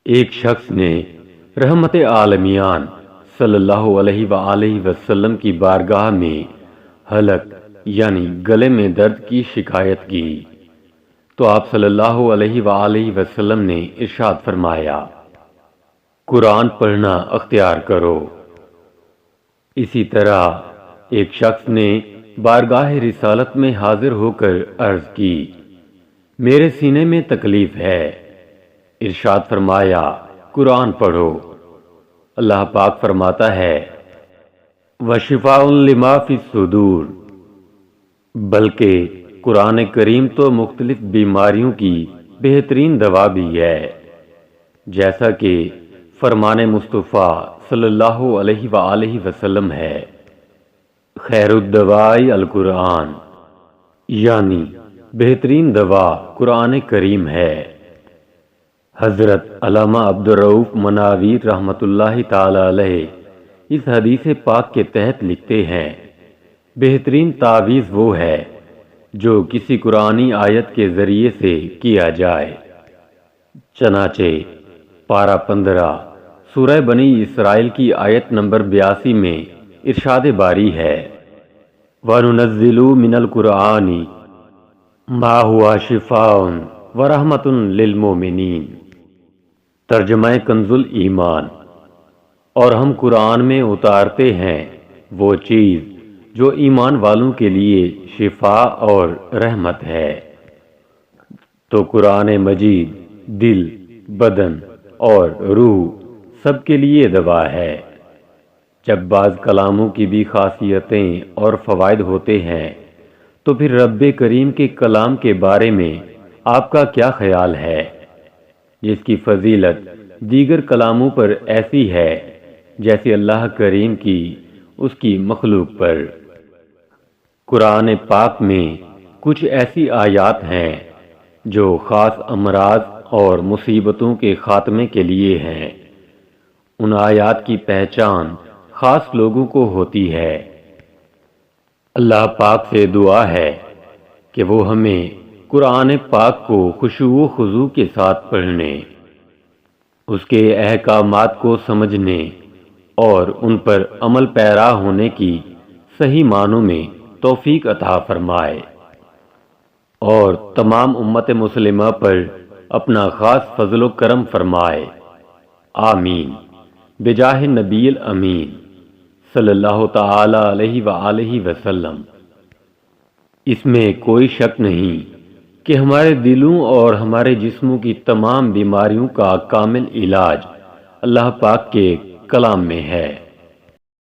ایک شخص نے رحمت عالمیان صلی اللہ علیہ وآلہ وسلم کی بارگاہ میں حلق یعنی گلے میں درد کی شکایت کی تو آپ صلی اللہ علیہ وآلہ وسلم نے ارشاد فرمایا، قرآن پڑھنا اختیار کرو۔ اسی طرح ایک شخص نے بارگاہ رسالت میں حاضر ہو کر عرض کی، میرے سینے میں تکلیف ہے۔ ارشاد فرمایا، قرآن پڑھو۔ اللہ پاک فرماتا ہے، وَشِفَاءٌ لِمَا فِی الصُّدُورِ، بلکہ قرآن کریم تو مختلف بیماریوں کی بہترین دوا بھی ہے، جیسا کہ فرمان مصطفیٰ صلی اللہ علیہ وآلہ وسلم ہے، خیر الدواء القرآن، یعنی بہترین دوا قرآن کریم ہے۔ حضرت علامہ عبدالرؤف مناوی رحمۃ اللہ تعالی علیہ اس حدیث پاک کے تحت لکھتے ہیں، بہترین تعویذ وہ ہے جو کسی قرآنی آیت کے ذریعے سے کیا جائے۔ چنانچہ پارہ 15 سورہ بنی اسرائیل کی آیت نمبر 82 میں ارشاد باری ہے، وَنُنَزِّلُ مِنَ الْقُرْآنِ مَا هُوَ شِفَاءٌ وَرَحْمَةٌ لِلْمُؤْمِنِينَ۔ ترجمہ کنز ایمان، اور ہم قرآن میں اتارتے ہیں وہ چیز جو ایمان والوں کے لیے شفا اور رحمت ہے۔ تو قرآن مجید دل، بدن اور روح سب کے لیے دوا ہے۔ جب بعض کلاموں کی بھی خاصیتیں اور فوائد ہوتے ہیں تو پھر رب کریم کے کلام کے بارے میں آپ کا کیا خیال ہے، جس کی فضیلت دیگر کلاموں پر ایسی ہے جیسے اللہ کریم کی اس کی مخلوق پر۔ قرآن پاک میں کچھ ایسی آیات ہیں جو خاص امراض اور مصیبتوں کے خاتمے کے لیے ہیں۔ ان آیات کی پہچان خاص لوگوں کو ہوتی ہے۔ اللہ پاک سے دعا ہے کہ وہ ہمیں قرآن پاک کو خشوع و خضوع کے ساتھ پڑھنے، اس کے احکامات کو سمجھنے اور ان پر عمل پیرا ہونے کی صحیح معنوں میں توفیق عطا فرمائے، اور تمام امت مسلمہ پر اپنا خاص فضل و کرم فرمائے، آمین، بجاہ نبی الامین صلی اللہ تعالی علیہ وآلہ وسلم۔ اس میں کوئی شک نہیں کہ ہمارے دلوں اور ہمارے جسموں کی تمام بیماریوں کا کامل علاج اللہ پاک کے کلام میں ہے۔